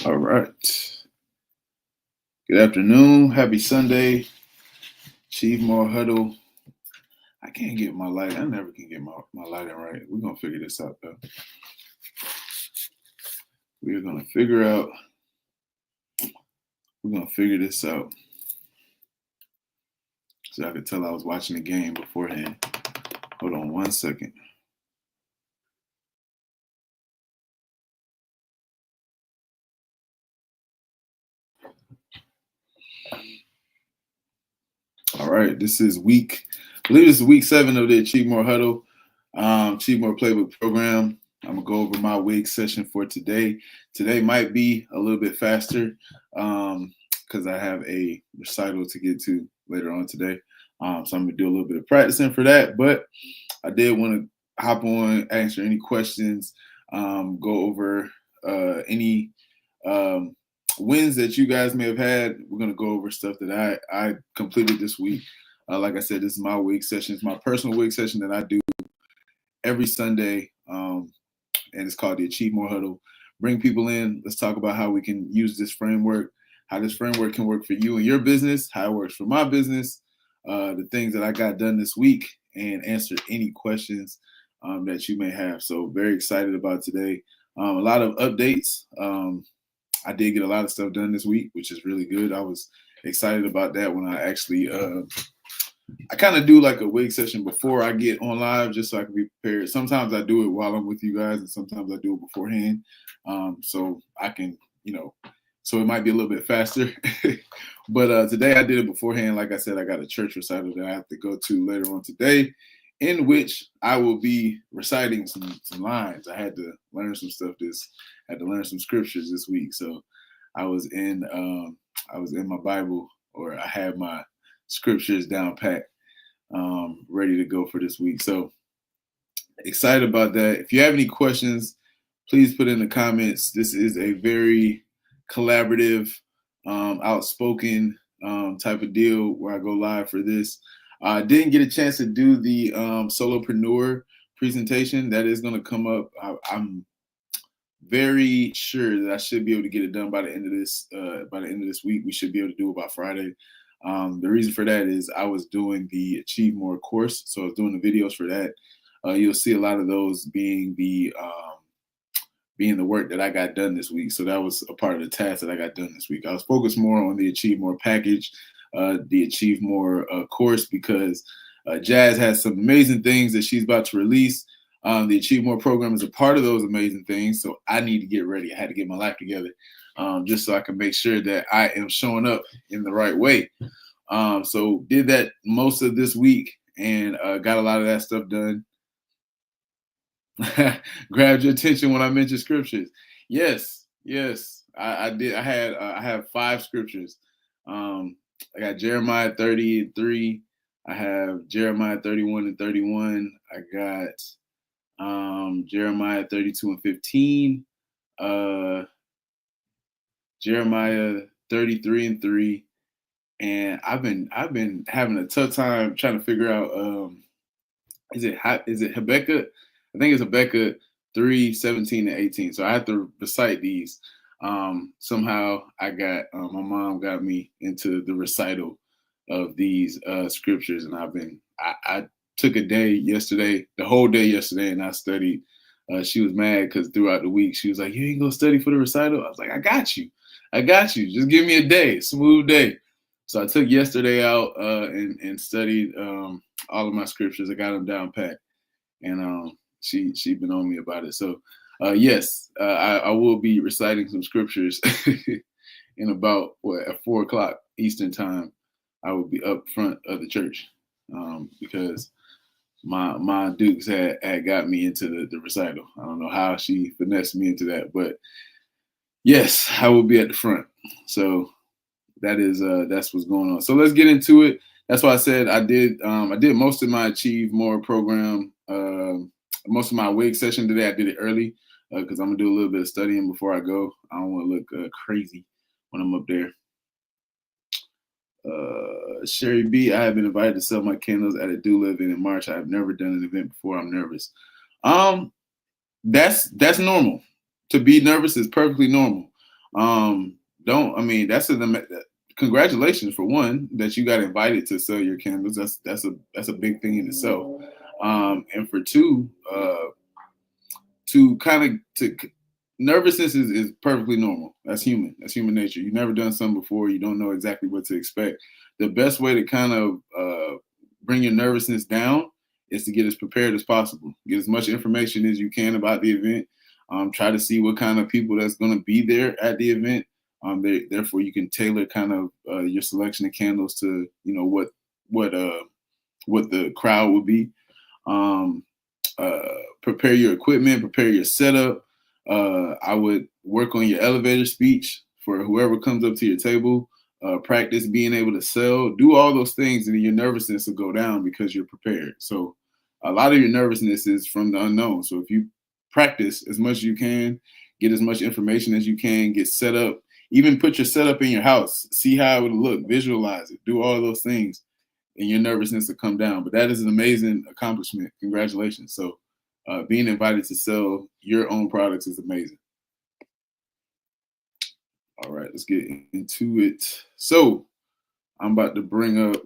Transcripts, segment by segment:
All right. Good afternoon. Happy Sunday. Achieve more huddle. I can't get my light. I never can get my lighting right. We're going to figure this out, though. We're going to figure out. We're going to figure this out. So I could tell I was watching the game beforehand. Hold on 1 second. All right. This is I believe this is week 7 of the Achieve More Huddle, Achieve More Playbook program. I'm going to go over my wig session for today. Today might be a little bit faster because I have a recital to get to later on today. So I'm going to do a little bit of practicing for that. But I did want to hop on, answer any questions, go over any wins that you guys may have had. We're going to go over stuff that I completed this week. Like I said, this is my wig session. It's my personal wig session that I do every Sunday, and it's called the Achieve More Huddle. Bring people in. Let's talk about how we can use this framework, how this framework can work for you and your business, how it works for my business, the things that I got done this week, and answer any questions that you may have. So very excited about today. A lot of updates. I did get a lot of stuff done this week, which is really good. I was excited about that when I actually I kind of do like a wig session before I get on live just so I can be prepared. Sometimes I do it while I'm with you guys, and sometimes I do it beforehand. So I can, so it might be a little bit faster. But today I did it beforehand. Like I said, I got a church recital that I have to go to later on today, in which I will be reciting some lines. I had to learn some stuff I had to learn some scriptures this week. So I was in my Bible, or I had my scriptures down pat, ready to go for this week. So excited about that. If you have any questions, please put in the comments. This is a very collaborative, outspoken type of deal where I go live for this. I didn't get a chance to do the solopreneur presentation. That is going to come up. I'm very sure that I should be able to get it done by the end of this week. We should be able to do it by Friday. The reason for that is I was doing the Achieve More course, so I was doing the videos for that. You'll see a lot of those being the work that I got done this week. So that was a part of the task that I got done this week. I was focused more on the Achieve More package, the Achieve More course, because Jazz has some amazing things that she's about to release. The Achieve More program is a part of those amazing things. So I need to get ready. I had to get my life together just so I can make sure that I am showing up in the right way. So did that most of this week and got a lot of that stuff done. Grabbed your attention when I mentioned scriptures. Yes. I did. I have 5 scriptures. I got Jeremiah 30:3. I have Jeremiah 31:31. I got Jeremiah 32:15. Jeremiah 33:3. And I've been having a tough time trying to figure out is it Habakkuk? I think it's Habakkuk 3:17-18. So I have to recite these. Somehow I got my mom got me into the recital of these scriptures, and I took a day yesterday, the whole day yesterday, and I studied. She was mad because throughout the week she was like, "You ain't gonna study for the recital?" I was like, I got you. Just give me a day, smooth day. So I took yesterday out and studied all of my scriptures. I got them down pat, and she been on me about it. So yes, I will be reciting some scriptures in about at 4:00 Eastern time. I will be up front of the church because my Dukes had got me into the recital. I don't know how she finessed me into that, but yes, I will be at the front. So that's what's going on. So let's get into it. That's why I said I did most of my Achieve More program, most of my wig session today. I did it early because I'm gonna do a little bit of studying before I go. I don't want to look crazy when I'm up there. Sherry B, I have been invited to sell my candles at a do live in March. I have never done an event before. I'm nervous. That's normal. To be nervous is perfectly normal. Um, don't I mean congratulations for one that you got invited to sell your candles. That's a big thing in itself. And for two, to kind of to nervousness is perfectly normal. That's human. That's human nature. You've never done something before. You don't know exactly what to expect. The best way to kind of bring your nervousness down is to get as prepared as possible. Get as much information as you can about the event. Try to see what kind of people that's going to be there at the event. Therefore, you can tailor kind of your selection of candles to what what the crowd will be. Um, Prepare your equipment, prepare your setup. I would work on your elevator speech for whoever comes up to your table. Practice being able to sell. Do all those things, and your nervousness will go down because you're prepared. So, a lot of your nervousness is from the unknown. So, if you practice as much as you can, get as much information as you can, get set up, even put your setup in your house, see how it would look, visualize it, do all those things, and your nervousness will come down. But that is an amazing accomplishment. Congratulations. So being invited to sell your own products is amazing. All right, let's get into it. So I'm about to bring up,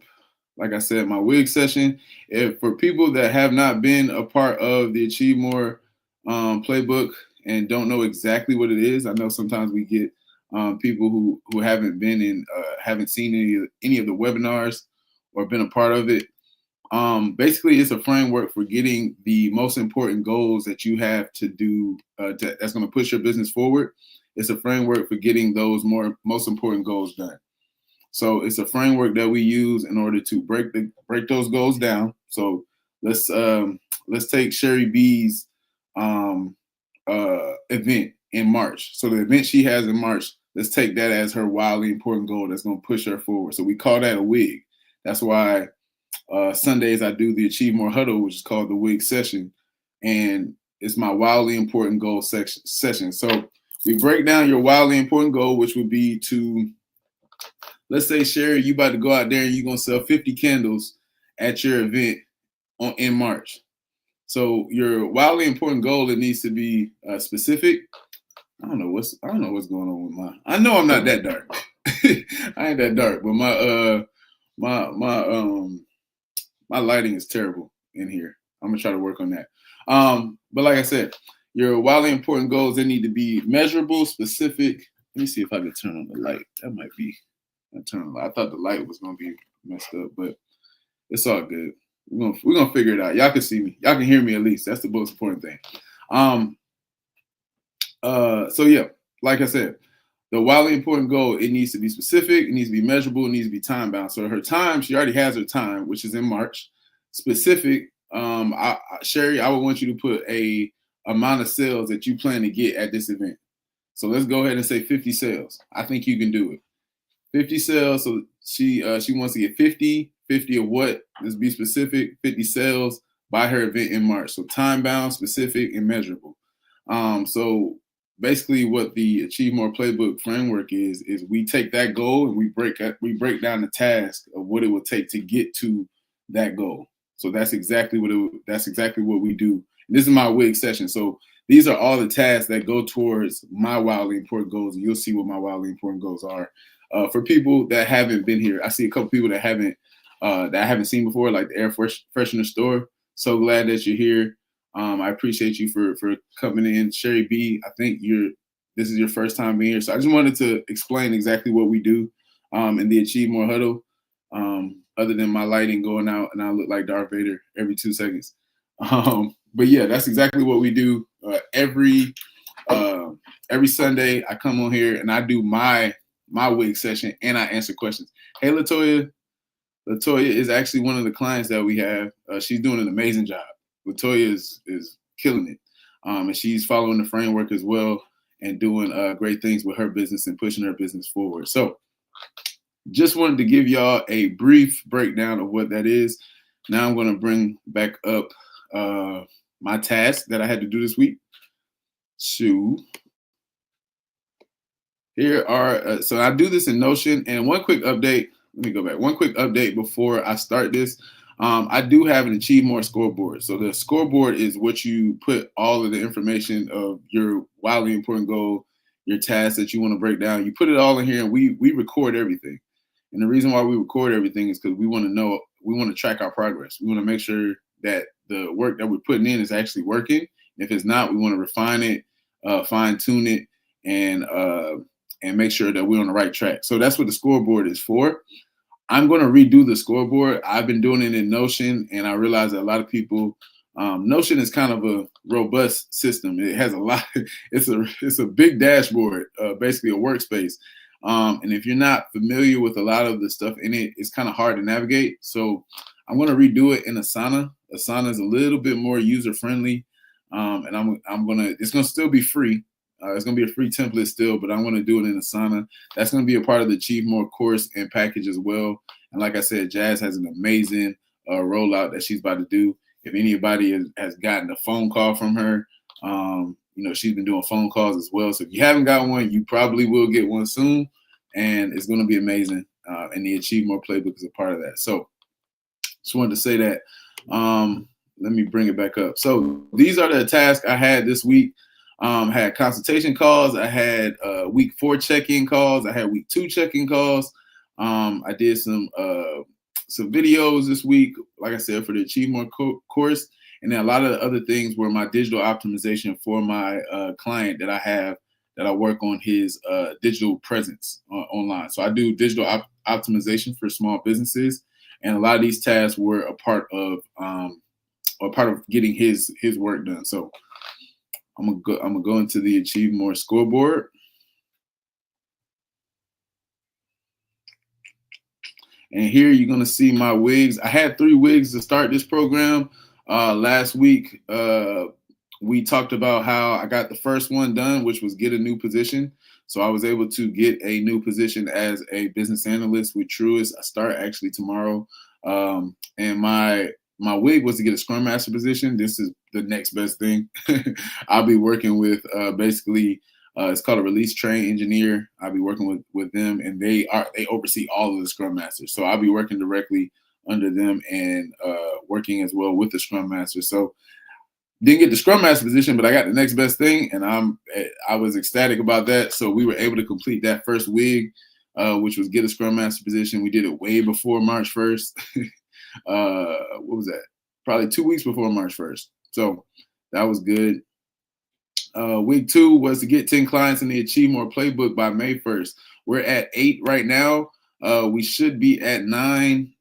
like I said, my wig session. If for people that have not been a part of the Achieve More playbook and don't know exactly what it is, I know sometimes we get people who haven't been in, haven't seen any of the webinars or been a part of it. Basically, it's a framework for getting the most important goals that you have to do that's going to push your business forward. It's a framework for getting those most important goals done. So it's a framework that we use in order to break those goals down. So let's take Sherry B's event in March. So the event she has in March, let's take that as her wildly important goal that's going to push her forward. So we call that a wig. That's why Sundays I do the Achieve More Huddle, which is called the wig session, and it's my wildly important goal session. So we break down your wildly important goal, which would be to, let's say, Sherry, you about to go out there and you're gonna sell 50 candles at your event in March. So your wildly important goal, it needs to be specific. I don't know what's going on with mine. I know I'm not that dark. I ain't that dark, but my lighting is terrible in here. I'm gonna try to work on that. But like I said, your wildly important goals, they need to be measurable, specific. Let me see if I can turn on the light. That might be I thought the light was gonna be messed up, but it's all good. We're gonna figure it out. Y'all can see me. Y'all can hear me at least. That's the most important thing. So yeah, like I said, the wildly important goal, it needs to be specific, it needs to be measurable, it needs to be time bound. So her time, she already has her time, which is in March. Specific, Sherry, I would want you to put a amount of sales that you plan to get at this event. So let's go ahead and say 50 sales. I think you can do it. 50 sales. So she wants to get 50 of what? Let's be specific. 50 sales by her event in March. So time bound, specific, and measurable. So basically what the Achieve More Playbook framework is we take that goal and we break down the task of what it will take to get to that goal. So that's exactly what we do. And this is my wig session. So these are all the tasks that go towards my wildly important goals, and you'll see what my wildly important goals are. For people that haven't been here, I see a couple people that I haven't seen before, like the air freshener store. So glad that you're here. I appreciate you for coming in. Sherry B, I think this is your first time being here. So I just wanted to explain exactly what we do in the Achieve More Huddle, other than my lighting going out and I look like Darth Vader every 2 seconds. But yeah, that's exactly what we do. Every Sunday I come on here and I do my wig session and I answer questions. Hey, Latoya. Latoya is actually one of the clients that we have. She's doing an amazing job. Latoya is killing it. And she's following the framework as well and doing great things with her business and pushing her business forward. So just wanted to give y'all a brief breakdown of what that is. Now I'm going to bring back up my task that I had to do this week. So here are, so I do this in Notion, and one quick update. Let me go back. One quick update before I start this. I do have an Achieve More scoreboard. So the scoreboard is what you put all of the information of your wildly important goal, your tasks that you want to break down. You put it all in here, and we record everything. And the reason why we record everything is because we want to know, we want to track our progress. We want to make sure that the work that we're putting in is actually working. If it's not, we want to refine it, fine tune it, and make sure that we're on the right track. So that's what the scoreboard is for. I'm going to redo the scoreboard. I've been doing it in Notion, and I realize that a lot of people, Notion is kind of a robust system. It has a lot. It's a big dashboard, basically a workspace. And if you're not familiar with a lot of the stuff in it, it's kind of hard to navigate. So I'm going to redo it in Asana. Asana is a little bit more user friendly, and it's going to still be free. It's going to be a free template still, but I'm going to do it in Asana. That's going to be a part of the Achieve More course and package as well. And like I said, Jazz has an amazing rollout that she's about to do. If anybody has gotten a phone call from her, she's been doing phone calls as well. So if you haven't got one, you probably will get one soon, and it's going to be amazing. And the Achieve More playbook is a part of that. So just wanted to say that. Let me bring it back up. So these are the tasks I had this week. Had consultation calls. I had week 4 check-in calls. I had week 2 check-in calls. I did some videos this week, like I said, for the Achieve More course. And then a lot of the other things were my digital optimization for my client that I have, that I work on his digital presence online. So I do digital optimization for small businesses. And a lot of these tasks were a part of getting his work done. So I'm gonna go into the Achieve More scoreboard. And here you're gonna see my wigs. I had 3 wigs to start this program. Last week, we talked about how I got the first one done, which was get a new position. So I was able to get a new position as a business analyst with Truist. I start actually tomorrow. And my wig was to get a Scrum Master position. This is the next best thing. I'll be working with basically it's called a release train engineer. I'll be working with them, and they oversee all of the Scrum Masters. So I'll be working directly under them and working as well with the Scrum Master. So didn't get the Scrum Master position, but I got the next best thing, and I was ecstatic about that. So we were able to complete that first wig, which was get a Scrum Master position. We did it way before March 1st. What was that? Probably 2 weeks before March 1st. So that was good. Week 2 was to get 10 clients in the Achieve More playbook by May 1st. We're at 8 right now. We should be at 9.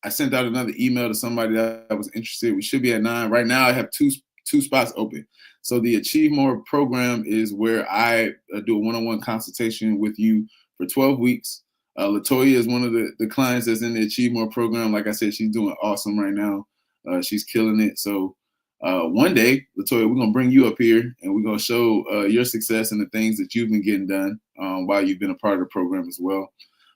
I sent out another email to somebody that was interested. We should be at 9. Right now I have two spots open. So the Achieve More program is where I do a one-on-one consultation with you for 12 weeks. Latoya is one of the clients that's in the Achieve More program. Like I said, she's doing awesome right now. She's killing it. So one day, Latoya, we're going to bring you up here, and we're going to show your success and the things that you've been getting done while you've been a part of the program as well.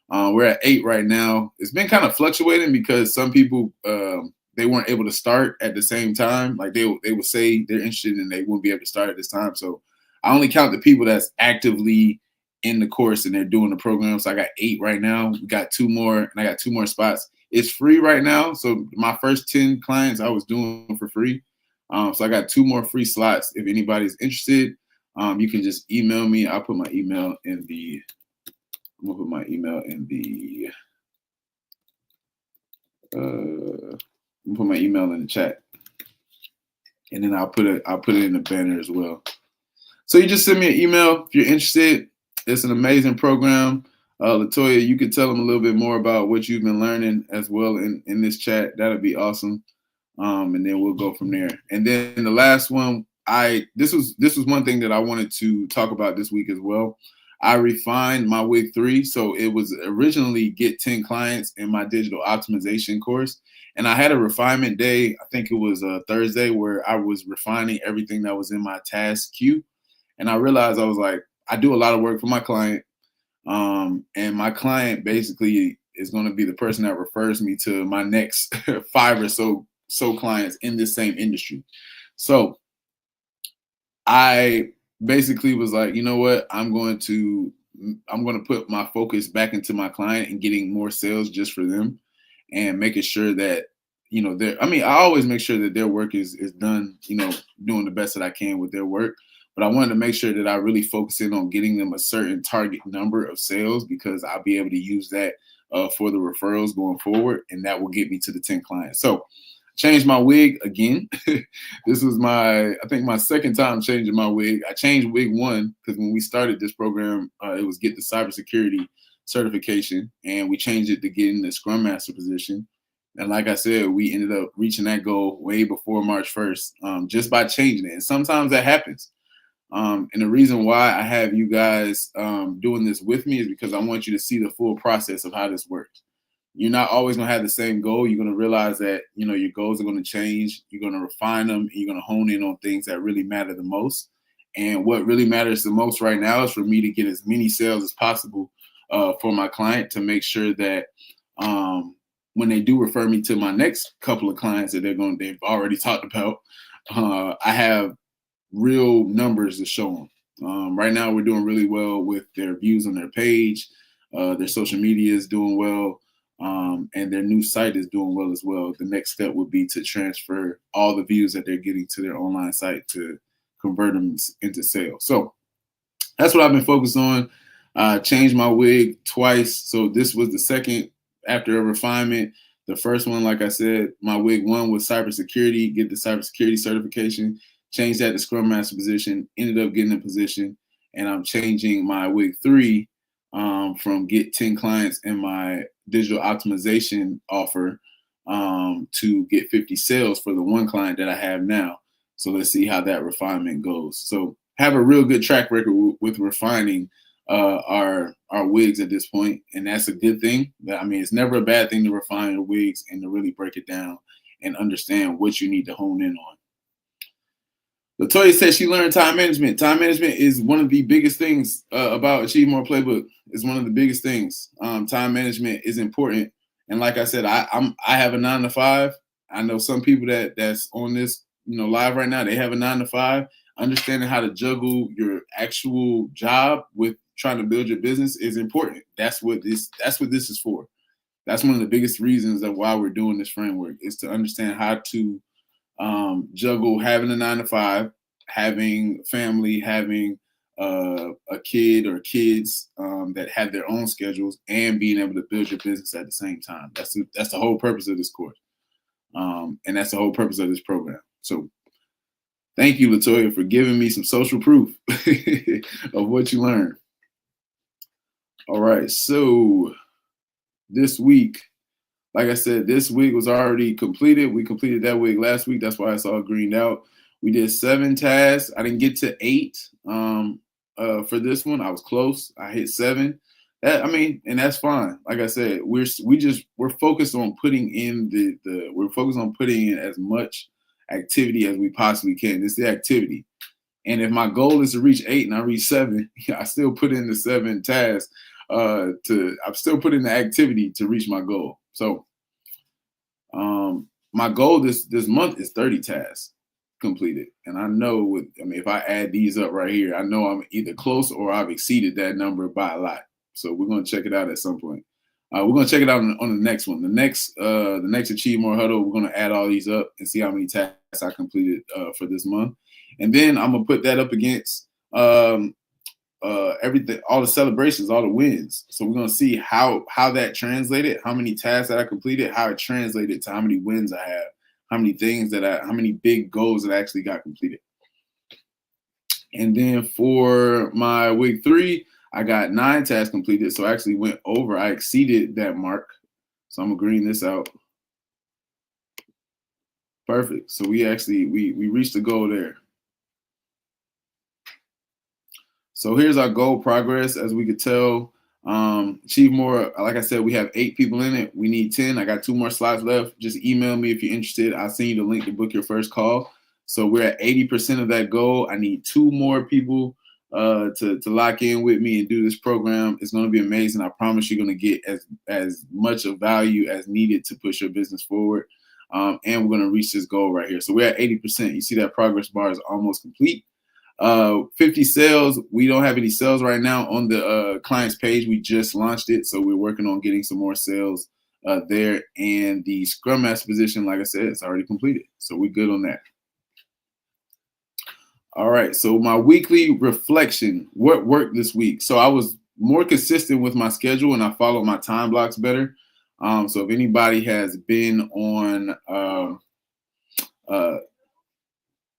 We're at 8 right now. It's been kind of fluctuating because some people, they weren't able to start at the same time. Like they would say they're interested and they wouldn't be able to start at this time. So I only count the people that's actively in the course and they're doing the program. So I got 8 right now. We got 2 more, and I got 2 more spots. It's free right now. So my first 10 clients I was doing for free. So I got 2 more free slots. If anybody's interested, you can just email me. I'll put my email in the put my email in the chat, and then I'll put it in the banner as well. So you just send me an email if you're interested. It's an amazing program. Latoya, you could tell them a little bit more about what you've been learning as well in this chat. That'd be awesome. And then we'll go from there. And then the last one, this was one thing that I wanted to talk about this week as well. I refined my week 3. So it was originally get 10 clients in my digital optimization course. And I had a refinement day. I think it was a Thursday, where I was refining everything that was in my task queue. And I realized I was like, I do a lot of work for my client. And my client basically is going to be the person that refers me to my next 5 or so clients in this same industry. So I basically was like, you know what, I'm going to put my focus back into my client and getting more sales just for them, and making sure that, I always make sure that their work is done, doing the best that I can with their work. but I wanted to make sure that I really focus in on getting them a certain target number of sales, because I'll be able to use that for the referrals going forward, and that will get me to the 10 clients. So changed my wig again. This was I think my second time changing my wig. I changed wig one because when we started this program, it was get the cybersecurity certification, and we changed it to get in the Scrum Master position. And like I said, we ended up reaching that goal way before March 1st, just by changing it. And sometimes that happens. And the reason why I have you guys doing this with me is because I want you to see the full process of how this works. You're not always going to have the same goal. You're going to realize that, your goals are going to change. You're going to refine them. And you're going to hone in on things that really matter the most. And what really matters the most right now is for me to get as many sales as possible for my client, to make sure that when they do refer me to my next couple of clients that they've already talked about, I have real numbers to show them. Right now, we're doing really well with their views on their page. Their social media is doing well. And their new site is doing well as well. The next step would be to transfer all the views that they're getting to their online site to convert them into sales. So that's what I've been focused on. Changed my wig twice. So this was the second after a refinement. The first one, like I said, my wig one was cybersecurity, get the cybersecurity certification, changed that to Scrum Master position, ended up getting a position, and I'm changing my wig three from get 10 clients in my digital optimization offer to get 50 sales for the one client that I have now. So let's see how that refinement goes. So have a real good track record with refining our wigs at this point, and that's a good thing. I mean, it's never a bad thing to refine your wigs and to really break it down and understand what you need to hone in on. Latoya said she learned time management. Time management is one of the biggest things about Achieve More Playbook. It's one of the biggest things. Time management is important. And like I said, I have a 9 to 5. I know some people that's on this, live right now, they have a 9 to 5. Understanding how to juggle your actual job with trying to build your business is important. That's what this is for. That's one of the biggest reasons of why we're doing this framework, is to understand how to juggle having a 9 to 5, having family, having a kid or kids that have their own schedules, and being able to build your business at the same time. That's the whole purpose of this course, and that's the whole purpose of this program. So thank you, Latoya, for giving me some social proof of what you learned. All right, so this week, like I said, this week was already completed. We completed that week last week. That's why it's all greened out. We did 7 tasks. I didn't get to 8 for this one. I was close. I hit 7. And that's fine. Like I said, we're focused on putting in we're focused on putting in as much activity as we possibly can. It's the activity. And if my goal is to reach 8 and I reach 7, I still put in the 7 tasks. I've still put in the activity to reach my goal. So my goal this month is 30 tasks completed. And I know if I add these up right here, I know I'm either close or I've exceeded that number by a lot. So we're going to check it out at some point. We're going to check it out on the next one. The next Achieve More Huddle, we're going to add all these up and see how many tasks I completed for this month. And then I'm going to put that up against everything, all the celebrations, all the wins. So we're going to see how that translated, how many tasks that I completed, how it translated to how many wins I have, how many big goals that I actually got completed. And then for my week 3, I got 9 tasks completed. So I actually went over. I exceeded that mark. So I'm going to green this out. Perfect. So we reached the goal there. So here's our goal progress. As we could tell, Achieve More, like I said, we have 8 people in it. We need 10. I got 2 more slots left. Just email me if you're interested. I'll send you the link to book your first call. So we're at 80% of that goal. I need 2 more people to lock in with me and do this program. It's going to be amazing. I promise you're going to get as much of value as needed to push your business forward. And we're going to reach this goal right here. So we're at 80%. You see that progress bar is almost complete. 50 sales. We don't have any sales right now on the client's page. We just launched it, so we're working on getting some more sales there. And the Scrum Master position, like I said, it's already completed, so we're good on that. All right. So my weekly reflection, what worked this week? So I was more consistent with my schedule and I followed my time blocks better. So if anybody has been on uh,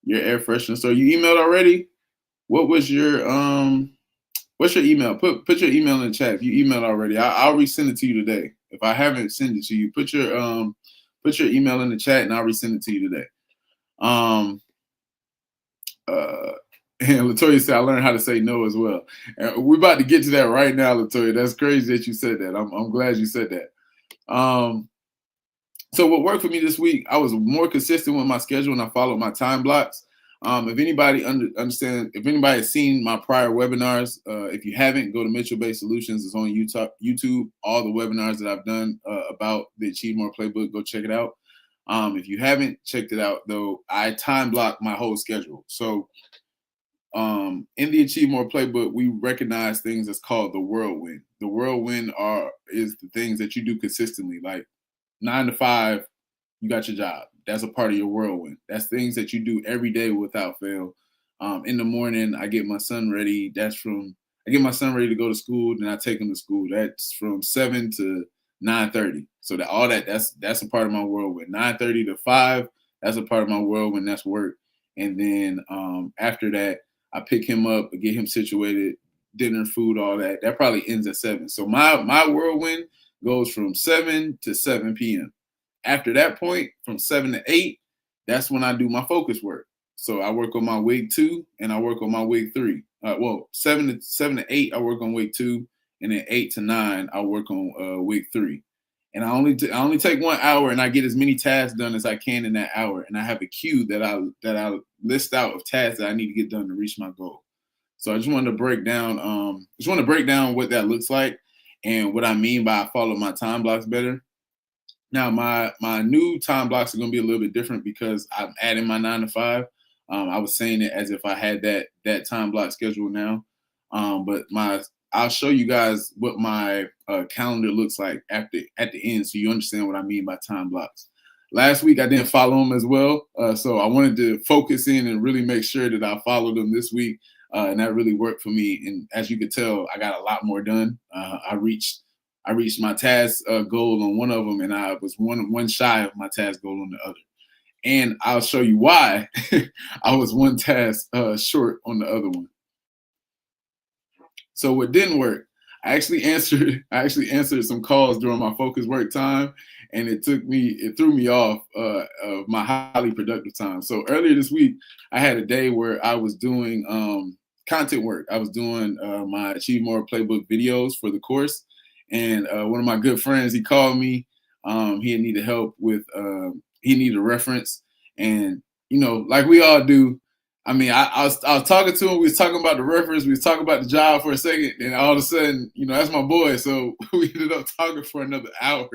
your air freshener, so you emailed already? What was your what's your email? Put your email in the chat. If you emailed already, I'll resend it to you today. If I haven't sent it to you, put your email in the chat and I'll resend it to you today. Um uh and Latoya said I learned how to say no as well. And we're about to get to that right now, Latoya. That's crazy that you said that. I'm glad you said that. Um So what worked for me this week, I was more consistent with my schedule and I followed my time blocks. If anybody understand, if anybody has seen my prior webinars, if you haven't, go to Mitchell Based Solutions. It's on YouTube. All the webinars that I've done about the Achieve More Playbook, go check it out. If you haven't checked it out, though, I time block my whole schedule. So in the Achieve More Playbook, we recognize things that's called the whirlwind. The whirlwind is the things that you do consistently, like 9 to 5, you got your job. That's a part of your whirlwind. That's things that you do every day without fail. In the morning, I get my son ready. I get my son ready to go to school, then I take him to school. That's from 7 to 9:30. So that's a part of my whirlwind. 9:30 to 5, that's a part of my whirlwind. That's work. And then after that, I pick him up, get him situated, dinner, food, all that. That probably ends at 7. So my whirlwind goes from 7 to 7 p.m. After that point, from 7 to 8, that's when I do my focus work. So I work on my week 2 and I work on my week 3. 7 to 8, I work on week 2, and then 8 to 9, I work on week 3. And I only take 1 hour, and I get as many tasks done as I can in that hour. And I have a queue that I list out of tasks that I need to get done to reach my goal. So I just wanted to break down what that looks like and what I mean by I follow my time blocks better. Now my new time blocks are going to be a little bit different because I'm adding my 9 to 5. I was saying it as if I had that time block schedule now, but I'll show you guys what my calendar looks like at the end, so you understand what I mean by time blocks. Last week I didn't follow them as well, so I wanted to focus in and really make sure that I followed them this week, and that really worked for me. And as you could tell, I got a lot more done. I reached my task goal on one of them, and I was one shy of my task goal on the other. And I'll show you why I was one task short on the other one. So what didn't work? I actually answered some calls during my focus work time, and it threw me off of my highly productive time. So earlier this week, I had a day where I was doing content work. I was doing my Achieve More Playbook videos for the course, and one of my good friends, he called me. He needed help with he needed a reference, and like we all do. I mean, I was talking to him. We was talking about the reference. We was talking about the job for a second, and all of a sudden, that's my boy. So we ended up talking for another hour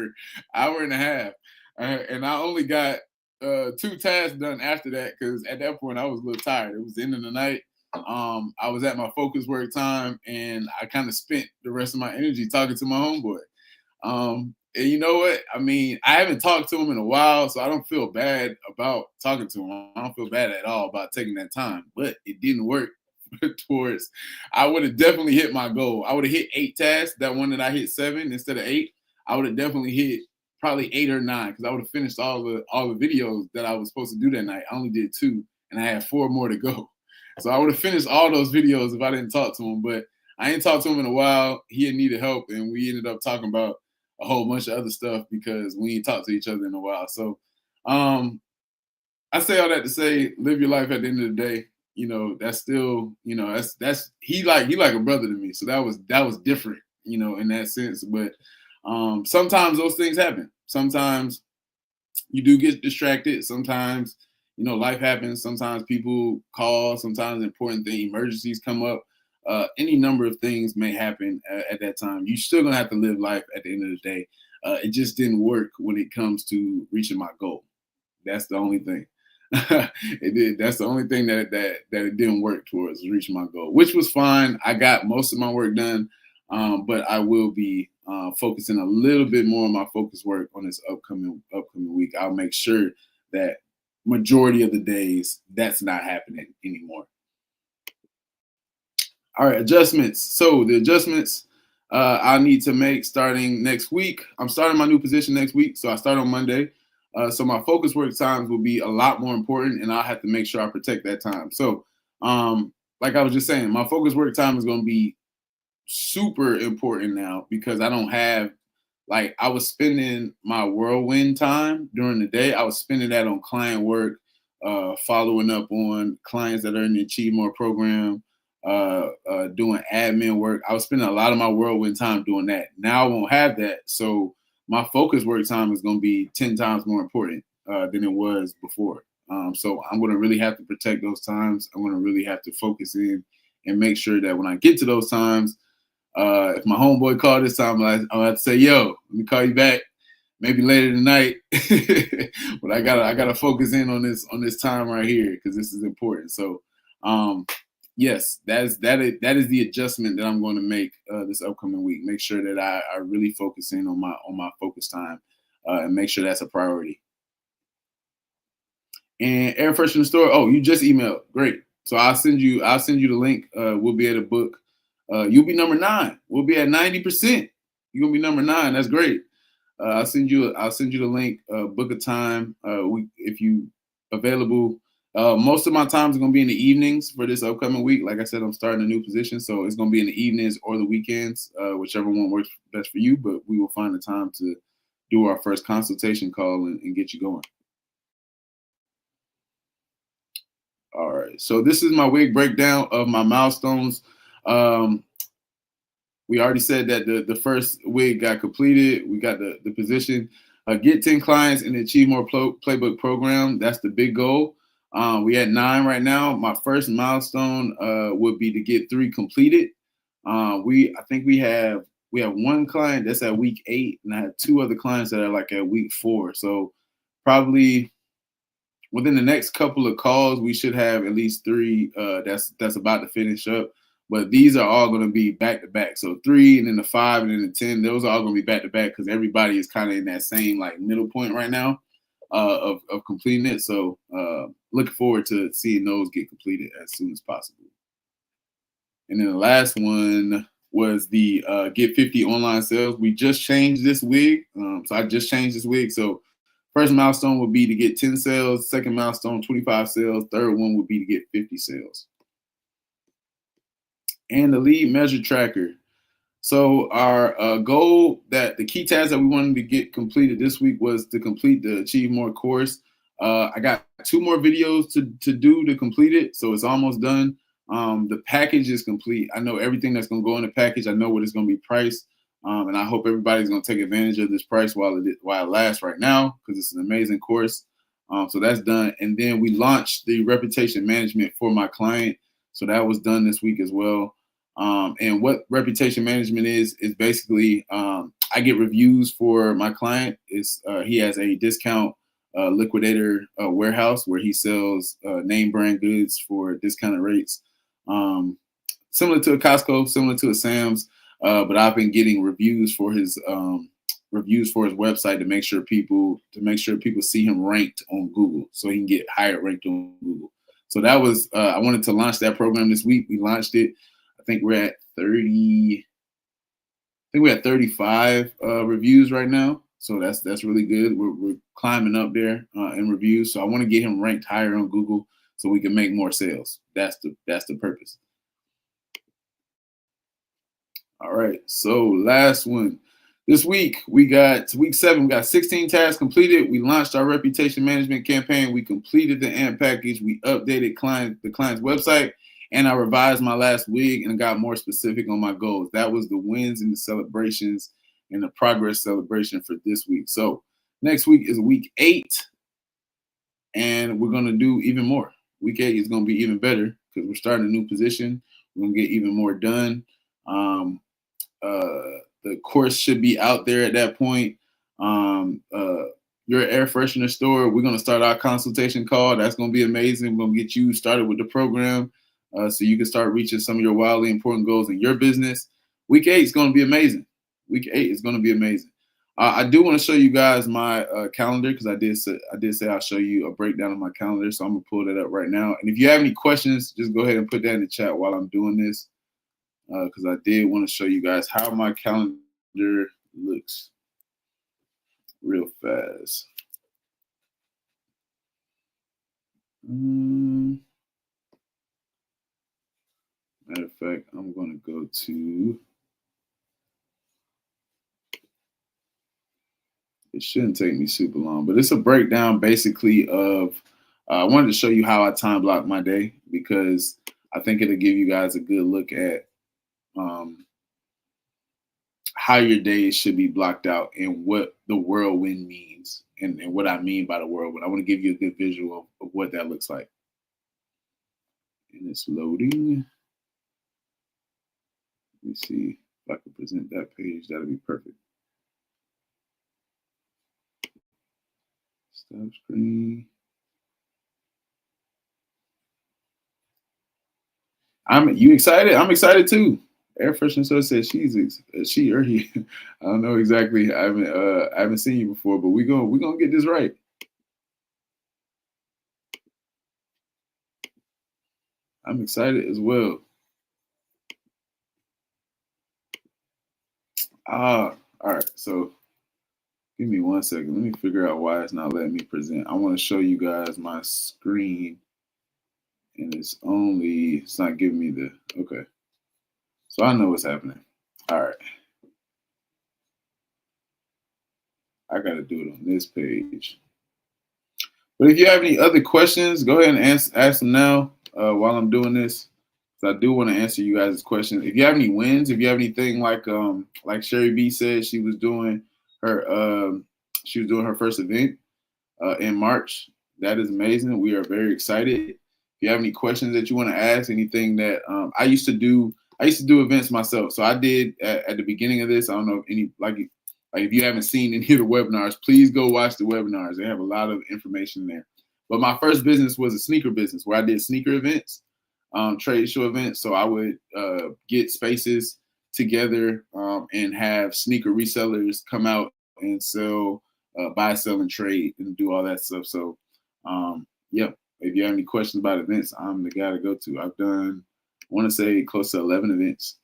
and a half, and I only got 2 tasks done after that because at that point I was a little tired. It was the end of the night. I was at my focus work time, and I kind of spent the rest of my energy talking to my homeboy. And you know what? I mean, I haven't talked to him in a while, so I don't feel bad about talking to him. I don't feel bad at all about taking that time, but it didn't work towards. I would have definitely hit my goal. I would have hit 8 tasks. That one that I hit 7 instead of 8, I would have definitely hit probably 8 or 9 because I would have finished all the videos that I was supposed to do that night. I only did 2, and I had 4 more to go. So I would have finished all those videos if I didn't talk to him. But I ain't talked to him in a while. He had needed help, and we ended up talking about a whole bunch of other stuff because we ain't talked to each other in a while. So I say all that to say, live your life at the end of the day. That's still, that's he like a brother to me. So that was different, in that sense. But sometimes those things happen. Sometimes you do get distracted. Sometimes, life happens. Sometimes people call. Sometimes important emergencies come up. Any number of things may happen at that time. You're still gonna have to live life at the end of the day. It just didn't work when it comes to reaching my goal. That's the only thing. It did. That's the only thing that it didn't work towards reaching my goal, which was fine. I got most of my work done, but I will be focusing a little bit more on my focus work on this upcoming week. I'll make sure that majority of the days that's not happening anymore. All right, adjustments. So the adjustments I need to make starting next week. I'm starting my new position next week, so I start on Monday. So my focus work times will be a lot more important, and I'll have to make sure I protect that time. So, like I was just saying, my focus work time is going to be super important now because I don't have like I was spending my whirlwind time during the day. I was spending that on client work, following up on clients that are in the Achieve More program, doing admin work. I was spending a lot of my whirlwind time doing that. Now I won't have that, so my focus work time is going to be 10 times more important than it was before. So I'm going to really have to protect those times. I'm going to really have to focus in and make sure that when I get to those times, if my homeboy called this time, I'll have to say, "Yo, let me call you back, maybe later tonight." But I gotta focus in on this time right here because this is important. So, yes, that is the adjustment that I'm going to make this upcoming week. Make sure that I really focus in on my focus time and make sure that's a priority. And air freshener store. Oh, you just emailed. Great. So I'll send you the link. We'll be at a book. You'll be number 9. We'll be at 90%. You're gonna be number 9. That's great. I'll send you the link. Book a time. If you available. Most of my time is gonna be in the evenings for this upcoming week. Like I said, I'm starting a new position, so it's gonna be in the evenings or the weekends, whichever one works best for you. But we will find the time to do our first consultation call and get you going. All right. So this is my week breakdown of my milestones. Um, we already said that the first wig got completed. We got the position. Get 10 clients in the Achieve More Playbook program. That's the big goal. We at 9 right now. My first milestone would be to get 3 completed. I think we have one client that's at week 8, and I have 2 other clients that are like at week 4. So probably within the next couple of calls, we should have at least 3 that's about to finish up. But these are all going to be back to back. So 3 and then the 5 and then the 10, those are all going to be back to back because everybody is kind of in that same like middle point right now of completing it. So looking forward to seeing those get completed as soon as possible. And then the last one was the get 50 online sales. We just changed this week. So I just changed this week. So first milestone would be to get 10 sales. Second milestone, 25 sales. Third one would be to get 50 sales. And the lead measure tracker. So our goal, that the key task that we wanted to get completed this week was to complete the Achieve More course. I got 2 more videos to do to complete it, so it's almost done. The package is complete. I know everything that's going to go in the package. I know what it's going to be priced, and I hope everybody's going to take advantage of this price while it lasts right now because it's an amazing course. So that's done, and then we launched the reputation management for my client. So that was done this week as well. And what reputation management is basically I get reviews for my client. He has a discount liquidator warehouse where he sells name brand goods for discounted rates, similar to a Costco, similar to a Sam's. But I've been getting reviews for his website to make sure people see him ranked on Google, so he can get higher ranked on Google. So that was I wanted to launch that program this week. We launched it. I think we're at 30. I think we're at 35 reviews right now. So that's really good. We're climbing up there in reviews. So I want to get him ranked higher on Google so we can make more sales. That's the purpose. All right. So last one. This week we got week 7. We got 16 tasks completed. We launched our reputation management campaign. We completed the AMP package. We updated the client's website. And I revised my last wig and got more specific on my goals. That was the wins and the celebrations and the progress celebration for this week. So next week is week 8, and we're going to do even more. Week 8 is going to be even better because we're starting a new position. We're going to get even more done. The course should be out there at that point. Your air freshener store, we're going to start our consultation call. That's going to be amazing. We're going to get you started with the program. So you can start reaching some of your wildly important goals in your business. Week 8 is going to be amazing. Week 8 is going to be amazing. I do want to show you guys my calendar because I did say I'll show you a breakdown of my calendar. So I'm going to pull that up right now. And if you have any questions, just go ahead and put that in the chat while I'm doing this. because I did want to show you guys how my calendar looks real fast. Matter of fact, I'm going to go to, it shouldn't take me super long, but it's a breakdown basically of, I wanted to show you how I time block my day, because I think it'll give you guys a good look at how your days should be blocked out and what the whirlwind means, and what I mean by the whirlwind. I want to give you a good visual of what that looks like. And it's loading. Let me see if I can present that page. That'll be perfect. Stop screen. You excited? I'm excited too. Air Freshener So says she or he. I don't know exactly. I haven't seen you before, but we're gonna get this right. I'm excited as well. All right. So give me 1 second. Let me figure out why it's not letting me present. I want to show you guys my screen, and it's not giving me the, okay. So I know what's happening. All right. I got to do it on this page. But if you have any other questions, go ahead and ask them now while I'm doing this. So I do want to answer you guys' questions. If you have any wins, if you have anything like Sherry B said, she was doing her first event in March. That is amazing. We are very excited. If you have any questions that you want to ask, anything that I used to do events myself. So I did at the beginning of this. I don't know if any if you haven't seen any of the webinars, please go watch the webinars. They have a lot of information there. But my first business was a sneaker business where I did sneaker events, trade show events. So I would get spaces together and have sneaker resellers come out and sell, buy, sell, and trade, and do all that stuff. So yeah, if you have any questions about events, I'm the guy to go to. I've done, I want to say, close to 11 events.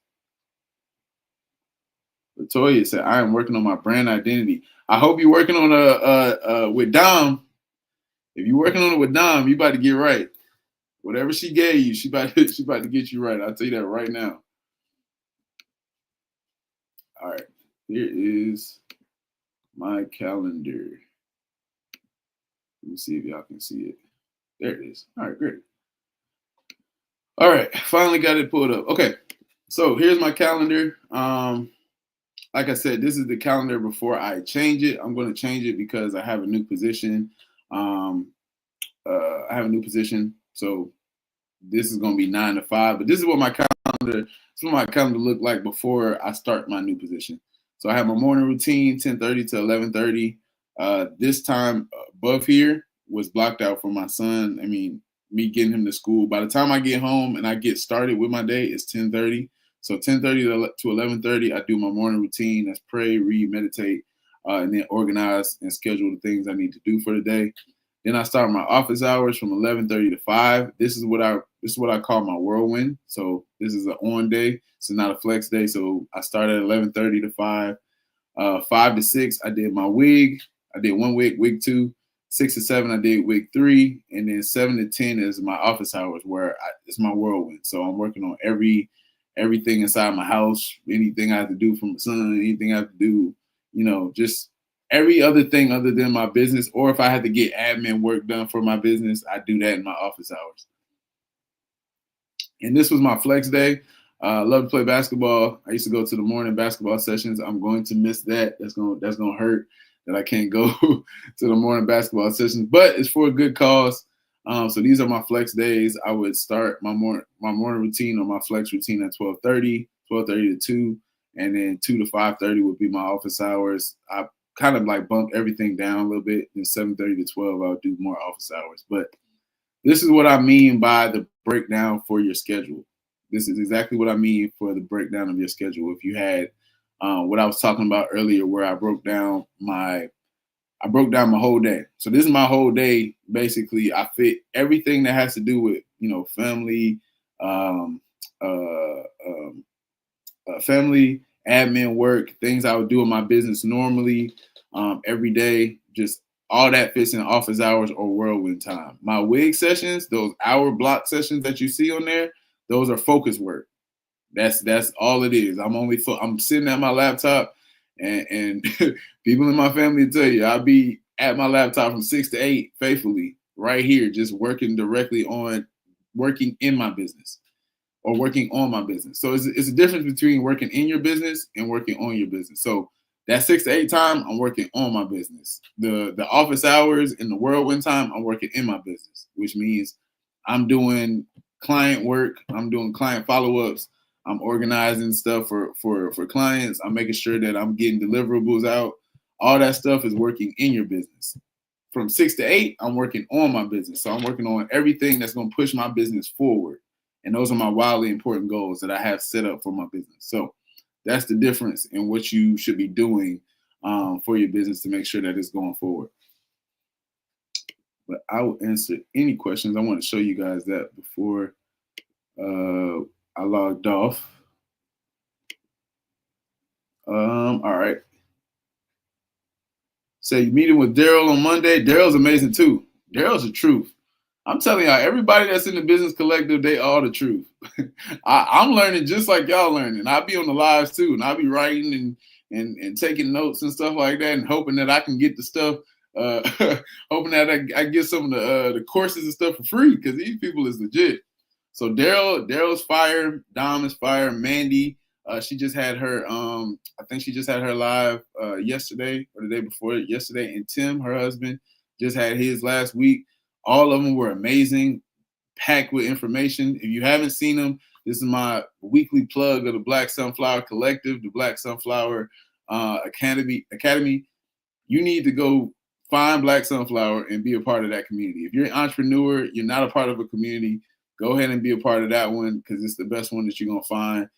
Latoya said, I am working on my brand identity. I hope you're working on with Dom. If you're working on it with Dom, you about to get right. Whatever she gave you, she about to get you right. I'll tell you that right now. All right. Here is my calendar. Let me see if y'all can see it. There it is. All right, great. All right, finally got it pulled up. Okay, so here's my calendar. Like I said, this is the calendar before I change it. I'm going to change it because I have a new position. So this is going to be 9 to 5. But this is what my calendar looked like before I start my new position. So I have my morning routine, 10:30 to 11:30. This time above here was blocked out for my son. I mean, me getting him to school. By the time I get home and I get started with my day, it's 10:30. So 10:30 to 11:30, I do my morning routine. That's pray, read, meditate, and then organize and schedule the things I need to do for the day. Then I start my office hours from 11:30 to 5. This is what I call my whirlwind. So this is an on day. It's not a flex day. So I start at 11:30 to 5. 5 to 6, I did my wig. I did one wig 2. 6 to 7, I did wig 3. And then 7 to 10 is my office hours where it's my whirlwind. So I'm working on everything inside my house, anything I have to do for my son, anything I have to do, just every other thing other than my business. Or if I had to get admin work done for my business, I do that in my office hours. And this was my flex day. I love to play basketball. I used to go to the morning basketball sessions. I'm going to miss that. That's gonna hurt that I can't go to the morning basketball sessions, but it's for a good cause. So these are my flex days. I would start my morning routine or my flex routine at 12:30 to 2, and then 2 to 5:30 would be my office hours. I kind of like bump everything down a little bit. Then 7:30 to 12, I'll do more office hours. But this is what I mean by the breakdown for your schedule. This is exactly what I mean for the breakdown of your schedule. If you had what I was talking about earlier, where I broke down my whole day. So this is my whole day. Basically, I fit everything that has to do with family, family, admin work, things I would do in my business normally, every day, just all that fits in office hours or whirlwind time. My wig sessions, those hour block sessions that you see on there, those are focus work. That's all it is. I'm sitting at my laptop, and people in my family tell you I'll be at my laptop from 6 to 8 faithfully right here, just working directly on working in my business or working on my business. So it's a difference between working in your business and working on your business. So that 6 to 8 time, I'm working on my business. The office hours and the whirlwind time, I'm working in my business, which means I'm doing client work, I'm doing client follow-ups, I'm organizing stuff for clients, I'm making sure that I'm getting deliverables out. All that stuff is working in your business. From 6 to 8, I'm working on my business. So I'm working on everything that's going to push my business forward. And those are my wildly important goals that I have set up for my business. So that's the difference in what you should be doing for your business to make sure that it's going forward. But I will answer any questions. I want to show you guys that before I logged off. All right. Say meeting with Daryl on Monday. Daryl's amazing too. Daryl's the truth. I'm telling y'all, everybody that's in the business collective, they all the truth. I'm learning just like y'all learning. I'll be on the lives too, and I'll be writing and taking notes and stuff like that, and hoping that I can get the stuff, hoping that I get some of the courses and stuff for free because these people is legit. So Daryl's fire, Dom is fire, Mandy. She just had her, I think she just had her live yesterday or the day before yesterday, and Tim, her husband, just had his last week. All of them were amazing, packed with information. If you haven't seen them, this is my weekly plug of the Black Sunflower Collective, the Black Sunflower Academy. You need to go find Black Sunflower and be a part of that community. If you're an entrepreneur, you're not a part of a community, go ahead and be a part of that one because it's the best one that you're going to find.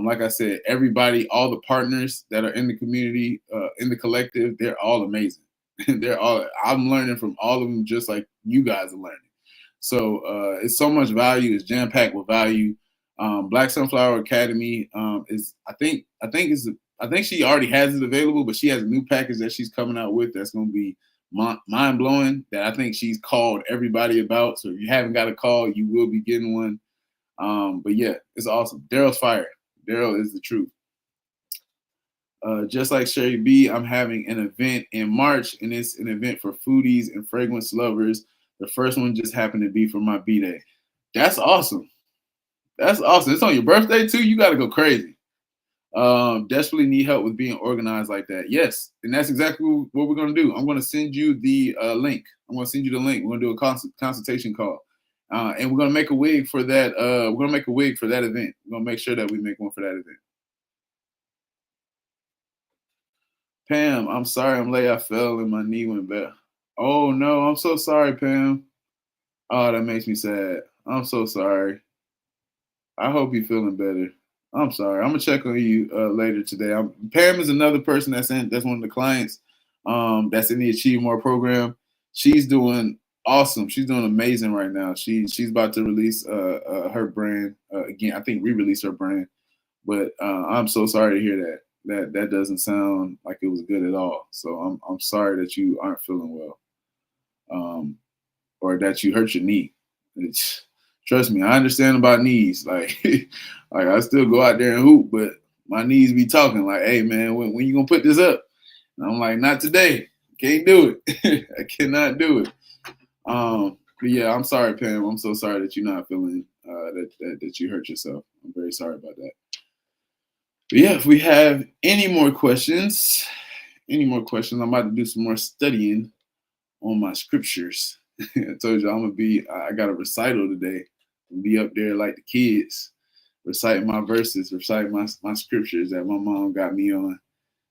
Like I said, everybody, all the partners that are in the community, in the collective, they're all amazing. I'm learning from all of them just like you guys are learning. So it's so much value. It's jam-packed with value. Black Sunflower Academy is I think she already has it available, but she has a new package that she's coming out with that's going to be mind-blowing that I think she's called everybody about. So if you haven't got a call, you will be getting one. But yeah, it's awesome. Daryl's fire. Daryl is the truth. Just like Sherry B, I'm having an event in March, and it's an event for foodies and fragrance lovers. The first one just happened to be for my B-Day. That's awesome. That's awesome. It's on your birthday, too? You got to go crazy. Desperately need help with being organized like that. Yes, and that's exactly what we're going to do. I'm going to send you the link. I'm going to send you the link. We're going to do a consultation call. And we're going to make a wig for that. We're going to make a wig for that event. We're going to make sure that we make one for that event. Pam, I'm sorry I'm late. I fell and my knee went back. Oh, no. I'm so sorry, Pam. Oh, that makes me sad. I'm so sorry. I hope you're feeling better. I'm sorry. I'm going to check on you later today. Pam is another person that's one of the clients that's in the Achieve More program. She's doing awesome. She's doing amazing right now. She's about to release her brand again. I think re-release her brand. But I'm so sorry to hear that. That doesn't sound like it was good at all. So I'm sorry that you aren't feeling well, or that you hurt your knee. Trust me, I understand about knees. Like I still go out there and hoop, but my knees be talking like, "Hey man, when you gonna put this up?" And I'm like, "Not today. Can't do it. I cannot do it." But yeah, I'm sorry, Pam. I'm so sorry that you're not feeling that you hurt yourself. I'm very sorry about that. But yeah, if we have any more questions, I'm about to do some more studying on my scriptures. I told you I got a recital today. I'll be up there like the kids, reciting my verses, reciting my scriptures that my mom got me on.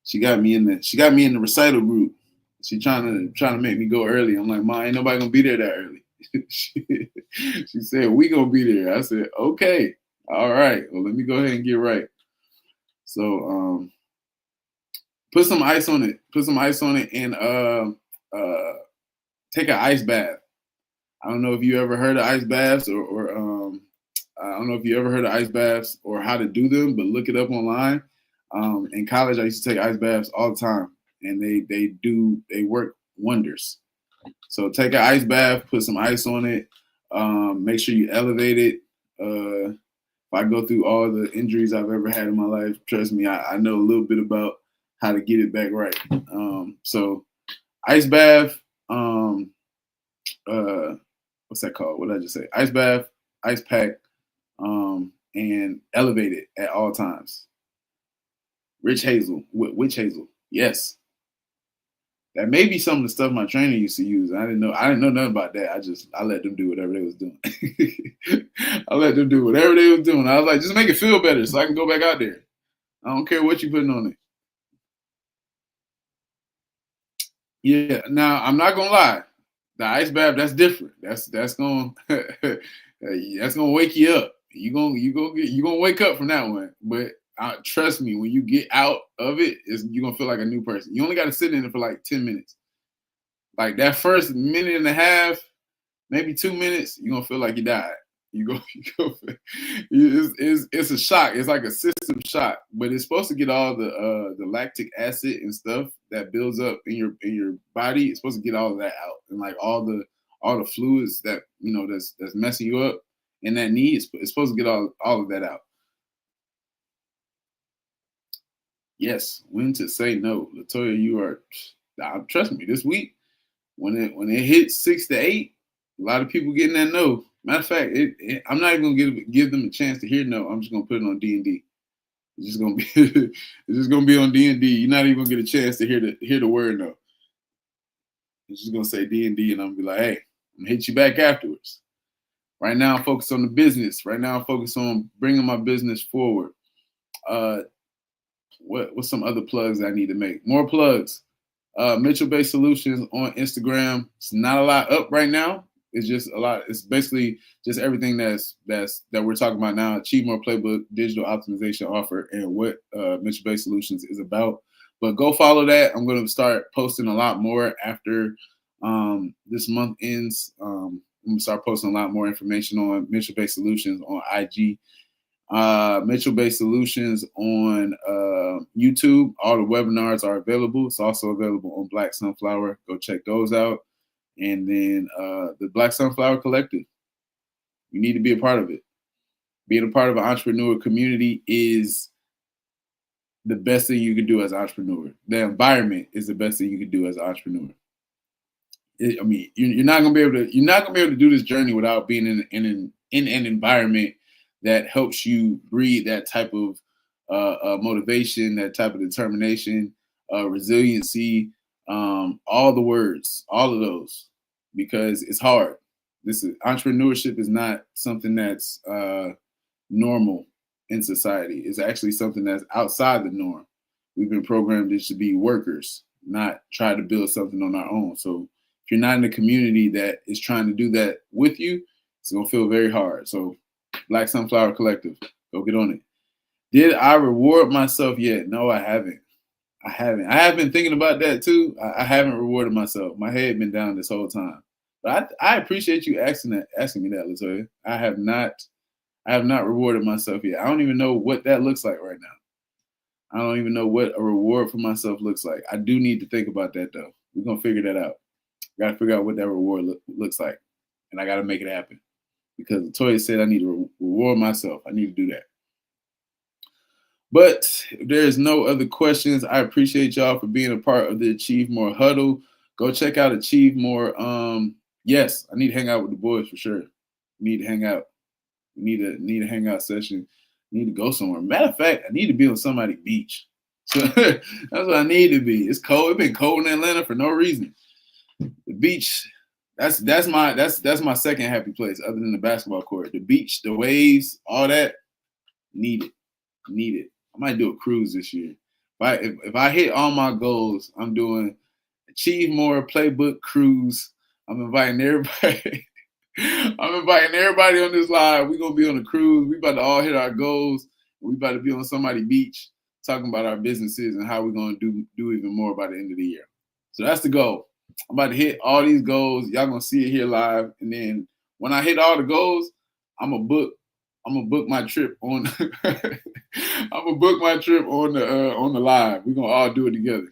She got me in the recital group. She trying to make me go early. I'm like, "Mom, ain't nobody gonna be there that early." She said, "We gonna be there." I said, "Okay, all right. Well, let me go ahead and get right." So put some ice on it. Put some ice on it and take an ice bath. I don't know if you ever heard of ice baths or I don't know if you ever heard of ice baths or how to do them, but look it up online. In college, I used to take ice baths all the time, and they work wonders. So take an ice bath, put some ice on it, make sure you elevate it. If I go through all the injuries I've ever had in my life, trust me, I know a little bit about how to get it back right. So ice bath, what's that called? What did I just say? Ice bath, ice pack, and elevate it at all times. Witch hazel, yes. That may be some of the stuff my trainer used to use. I didn't know nothing about that. I let them do whatever they was doing. I let them do whatever they was doing. I was like, just make it feel better so I can go back out there. I don't care what you're putting on it. Yeah. Now I'm not gonna lie. The ice bath, that's different. That's gonna that's gonna wake you up. You gonna wake up from that one. But trust me, when you get out of it, you're gonna feel like a new person. You only got to sit in it for like 10 minutes. Like that first minute and a half, maybe 2 minutes, you're gonna feel like you died. It's a shock. It's like a system shock, but it's supposed to get all the lactic acid and stuff that builds up in your body. It's supposed to get all of that out, and like all the fluids that that's messing you up in that knee. It's supposed to get all of that out. Yes, when to say no, Latoya, you are. Trust me, this week when it hits 6 to 8, a lot of people getting that no. Matter of fact, I'm not even gonna give them a chance to hear no. I'm just gonna put it on D&D. It's just gonna be it's just gonna be on D&D. You're not even gonna get a chance to hear the word no. It's just gonna say D&D, and I'm gonna be like, hey, I'm gonna hit you back afterwards. Right now, I'm focused on the business. Right now, I'm focused on bringing my business forward. What's some other plugs I need to make? More plugs. Mitchell Based Solutions on Instagram. It's not a lot up right now. It's just a lot. It's basically just everything that we're talking about now. Achieve More Playbook, digital optimization offer, and what Mitchell Based Solutions is about. But go follow that. I'm going to start posting a lot more after this month ends. I'm going to start posting a lot more information on Mitchell Based Solutions on IG. Mitchell Based Solutions on YouTube. All the webinars are available. It's also available on Black Sunflower. Go check those out. And then the Black Sunflower Collective. You need to be a part of it. Being a part of an entrepreneur community is the best thing you can do as an entrepreneur. The environment is the best thing you can do as an entrepreneur. You're not gonna be able to do this journey without being in an environment that helps you breed that type of motivation, that type of determination, resiliency, all the words, all of those, because it's hard. Entrepreneurship is not something that's normal in society. It's actually something that's outside the norm. We've been programmed to be workers, not try to build something on our own. So if you're not in a community that is trying to do that with you, it's gonna feel very hard. So Black Sunflower Collective, go get on it. Did I reward myself yet? No, I haven't. I have been thinking about that too. I haven't rewarded myself. My head been down this whole time. But I appreciate you asking me that, Latoya. I have not rewarded myself yet. I don't even know what that looks like right now. I don't even know what a reward for myself looks like. I do need to think about that though. We're gonna figure that out. Got to figure out what that reward looks like, and I got to make it happen. Because Latoya said I need to reward myself. I need to do that. But if there's no other questions, I appreciate y'all for being a part of the Achieve More Huddle. Go check out Achieve More. Yes, I need to hang out with the boys for sure. We need to hang out. We need a hangout session. We need to go somewhere. Matter of fact, I need to be on somebody's beach. So that's what I need to be. It's cold. It's been cold in Atlanta for no reason. The beach. That's my second happy place other than the basketball court. The beach, the waves, all that. Need it. I might do a cruise this year. If I hit all my goals, I'm doing Achieve More Playbook Cruise. I'm inviting everybody. I'm inviting everybody on this live. We're gonna be on a cruise. We about to all hit our goals. We about to be on somebody's beach talking about our businesses and how we're gonna do even more by the end of the year. So that's the goal. I'm about to hit all these goals. Y'all gonna see it here live. And then when I hit all the goals, I'm gonna book I'm gonna book my trip on. I'm gonna book my trip on the live. We're gonna all do it together.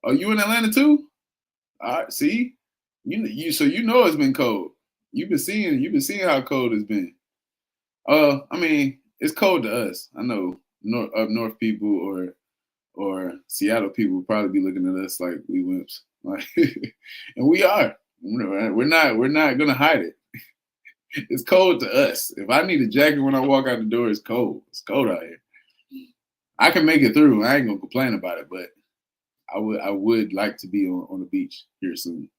Are you in Atlanta too? All right. See, so you know it's been cold. You've been seeing how cold it's been. I mean, it's cold to us. I know up north people or Seattle people will probably be looking at us like we wimps. Like, and we are. We're not gonna hide it. It's cold to us. If I need a jacket when I walk out the door, it's cold. It's cold out here. I can make it through. I ain't gonna complain about it, but I would like to be on the beach here soon.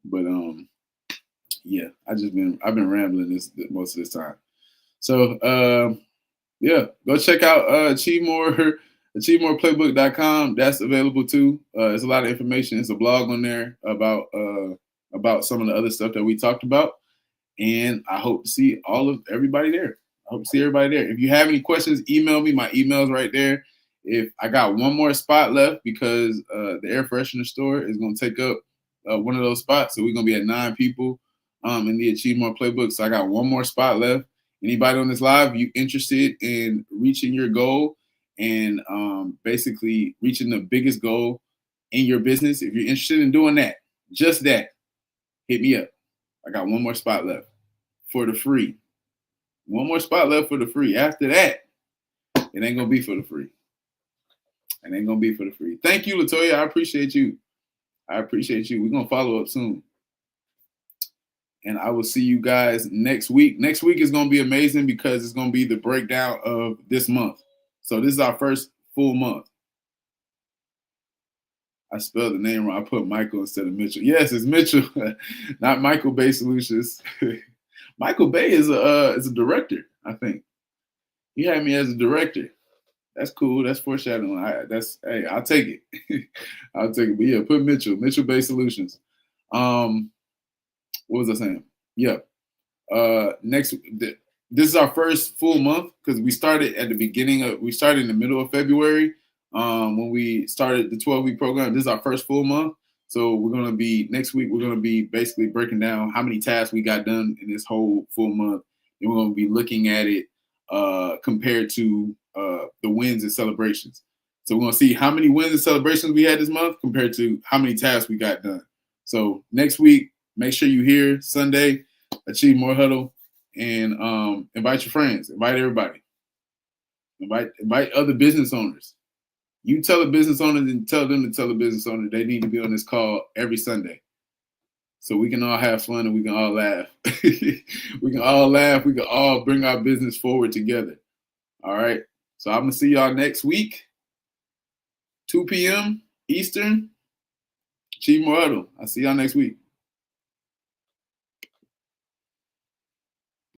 But yeah, I've been rambling this most of this time. So yeah, go check out achievemoreplaybook.com. That's available too. There's a lot of information. It's a blog on there about some of the other stuff that we talked about. And I hope to see everybody there. I hope to see everybody there. If you have any questions, email me. My email's right there. If I got one more spot left because the air freshener store is going to take up one of those spots. So we're going to be at 9 people in the Achieve More Playbook. So I got one more spot left. Anybody on this live, you interested in reaching your goal and basically reaching the biggest goal in your business, if you're interested in doing that, just that, hit me up. I got one more spot left for the free. One more spot left for the free. After that, it ain't going to be for the free. It ain't going to be for the free. Thank you, Latoya. I appreciate you. We're going to follow up soon. And I will see you guys next week. Next week is going to be amazing because it's going to be the breakdown of this month. So this is our first full month. I spelled the name wrong. I put Michael instead of Mitchell. Yes, it's Mitchell, not Michael Bay Solutions. Michael Bay is a director, I think. He had me as a director. That's cool. That's foreshadowing. Hey, I'll take it. I'll take it. But yeah, put Mitchell Bay Solutions. What was I saying? Yeah. This is our first full month because we started in the middle of February when we started the 12-week program. This is our first full month. So next week, we're going to be basically breaking down how many tasks we got done in this whole full month. And we're going to be looking at it compared to the wins and celebrations. So we're going to see how many wins and celebrations we had this month compared to how many tasks we got done. So next week, make sure you're here Sunday, Achieve More Huddle, and invite your friends, invite everybody, invite other business owners. You tell a business owner and tell them to tell a business owner they need to be on this call every Sunday. So we can all have fun and we can all laugh. We can all laugh. We can all bring our business forward together. All right. So I'm going to see y'all next week, 2 p.m. Eastern. Achieve More Huddle. I'll see y'all next week.